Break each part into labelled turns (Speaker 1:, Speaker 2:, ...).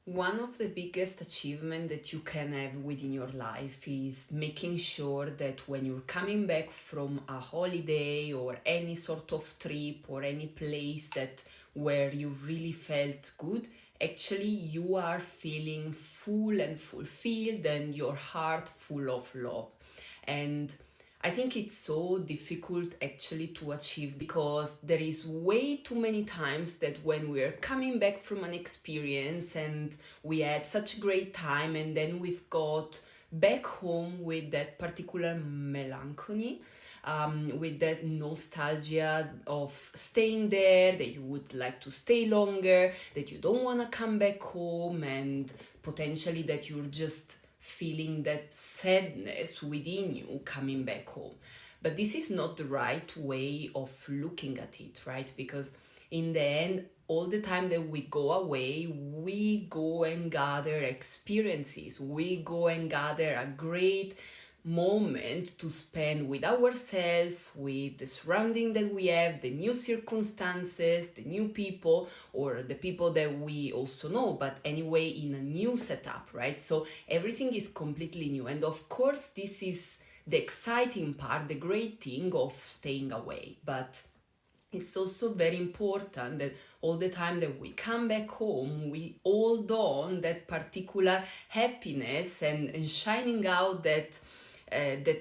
Speaker 1: One of the biggest achievements that you can have within your life is making sure that when you're coming back from a holiday or any sort of trip or any place that where you really felt good, actually you are feeling full and fulfilled and your heart full of love. And I think it's so difficult actually to achieve because there is way too many times that when we're coming back from an experience and we had such a great time and then we've got back home with that particular melancholy, with that nostalgia of staying there, that you would like to stay longer, that you don't want to come back home, and potentially that you're just feeling that sadness within you coming back home. But this is not the right way of looking at it, right? Because in the end, all the time that we go away, we go and gather experiences, we go and gather a great moment to spend with ourselves, with the surrounding that we have, the new circumstances, the new people, or the people that we also know, but anyway, in a new setup, right? So everything is completely new. And of course, this is the exciting part, the great thing of staying away. But it's also very important that all the time that we come back home, we hold on that particular happiness and shining out that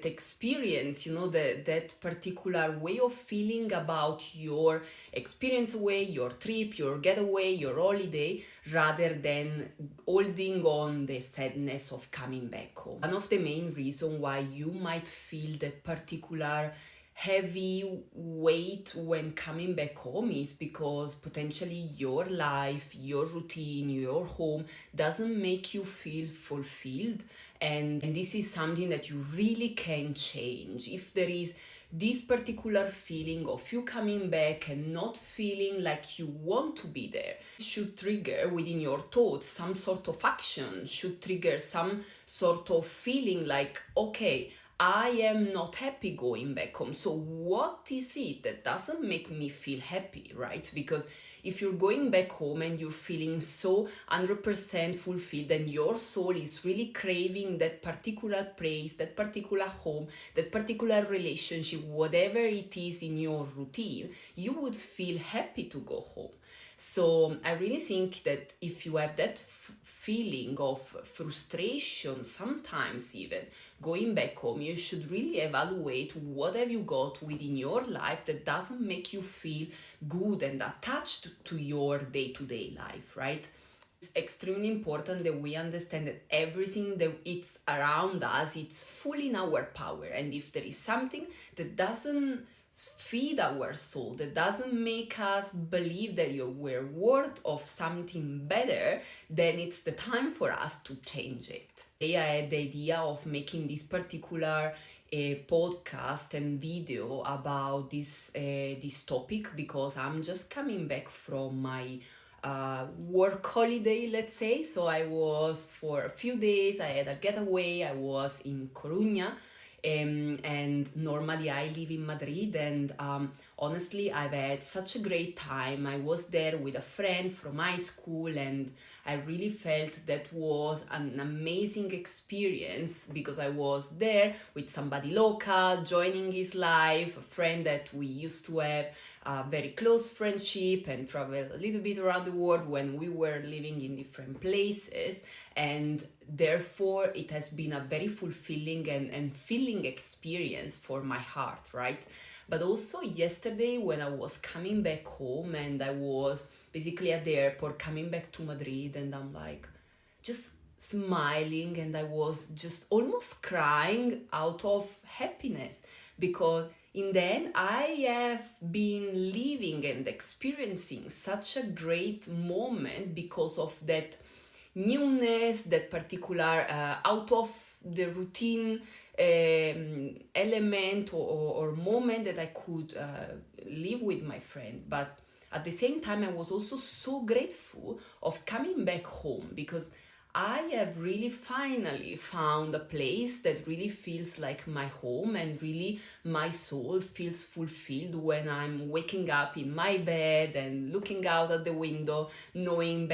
Speaker 1: experience, that particular way of feeling about your experience away, your trip, your getaway, your holiday, rather than holding on the sadness of coming back home. One of the main reasons why you might feel that particular heavy weight when coming back home is because potentially your life, your routine, your home doesn't make you feel fulfilled, and this is something that you really can change. If there is this particular feeling of you coming back and not feeling like you want to be there, it should trigger within your thoughts some sort of action, should trigger some sort of feeling like, okay, I am not happy going back home. So what is it that doesn't make me feel happy, right? Because if you're going back home and you're feeling so 100% fulfilled and your soul is really craving that particular place, that particular home, that particular relationship, whatever it is in your routine, you would feel happy to go home. So I really think that if you have that feeling of frustration, sometimes even going back home, you should really evaluate what have you got within your life that doesn't make you feel good and attached to your day-to-day life, right? It's extremely important that we understand that everything that it's around us, it's fully in our power. And if there is something that doesn't feed our soul, that doesn't make us believe that we're worth of something better, then it's the time for us to change it. Today I had the idea of making this particular podcast and video about this topic because I'm just coming back from my work holiday, let's say. So I was for a few days, I had a getaway, I was in Coruña. And normally I live in Madrid, and honestly I've had such a great time. I was there with a friend from high school, and I really felt that was an amazing experience because I was there with somebody local, joining his life, a friend that we used to have a very close friendship and travel a little bit around the world when we were living in different places. And therefore it has been a very fulfilling and filling experience for my heart, right? But also yesterday when I was coming back home and I was basically at the airport coming back to Madrid, and I'm like just smiling and I was just almost crying out of happiness because in the end I have been living and experiencing such a great moment because of that newness, that particular out of the routine element or moment that I could live with my friend. But at the same time, I was also so grateful of coming back home because I have really finally found a place that really feels like my home, and really my soul feels fulfilled when I'm waking up in my bed and looking out at the window, knowing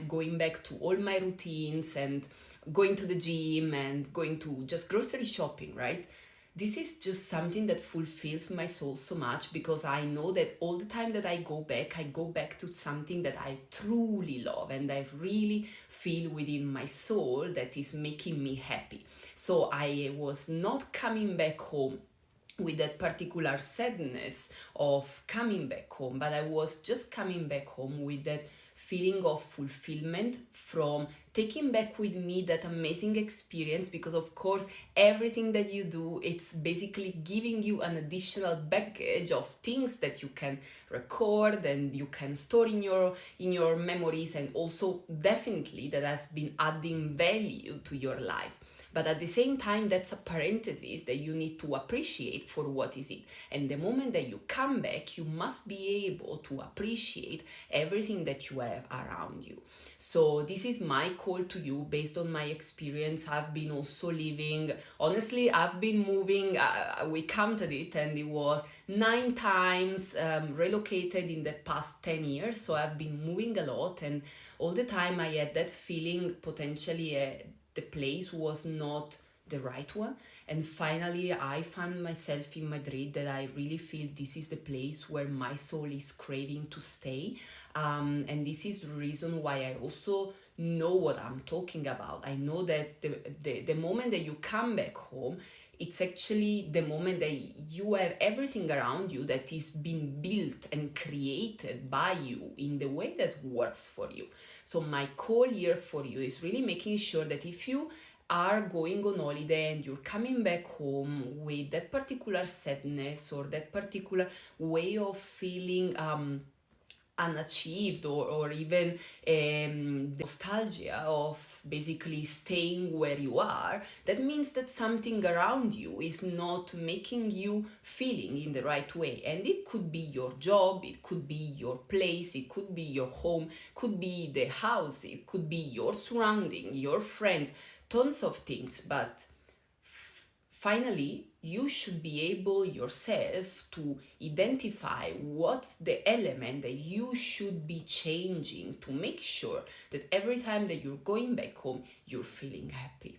Speaker 1: going back to all my routines and going to the gym and going to just grocery shopping, right? This is just something that fulfills my soul so much, because I know that all the time that I go back to something that I truly love and I really feel within my soul that is making me happy. So I was not coming back home with that particular sadness of coming back home, but I was just coming back home with that feeling of fulfillment from taking back with me that amazing experience. Because of course everything that you do, it's basically giving you an additional baggage of things that you can record and you can store in your memories, and also definitely that has been adding value to your life. But at the same time, that's a parenthesis that you need to appreciate for what is it. And the moment that you come back, you must be able to appreciate everything that you have around you. So this is my call to you based on my experience. I've been also living, honestly, I've been moving, we counted it, and it was 9 times relocated in the past 10 years. So I've been moving a lot, and all the time I had that feeling potentially the place was not the right one. And finally I found myself in Madrid, that I really feel this is the place where my soul is craving to stay. And this is the reason why I also know what I'm talking about. I know that the moment that you come back home, it's actually the moment that you have everything around you that is being built and created by you in the way that works for you. So my call here for you is really making sure that if you are going on holiday and you're coming back home with that particular sadness or that particular way of feeling unachieved, or even the nostalgia of basically staying where you are, that means that something around you is not making you feeling in the right way. And it could be your job, it could be your place, it could be your home, could be the house, it could be your surrounding, your friends, tons of things. But finally, you should be able yourself to identify what's the element that you should be changing to make sure that every time that you're going back home, you're feeling happy.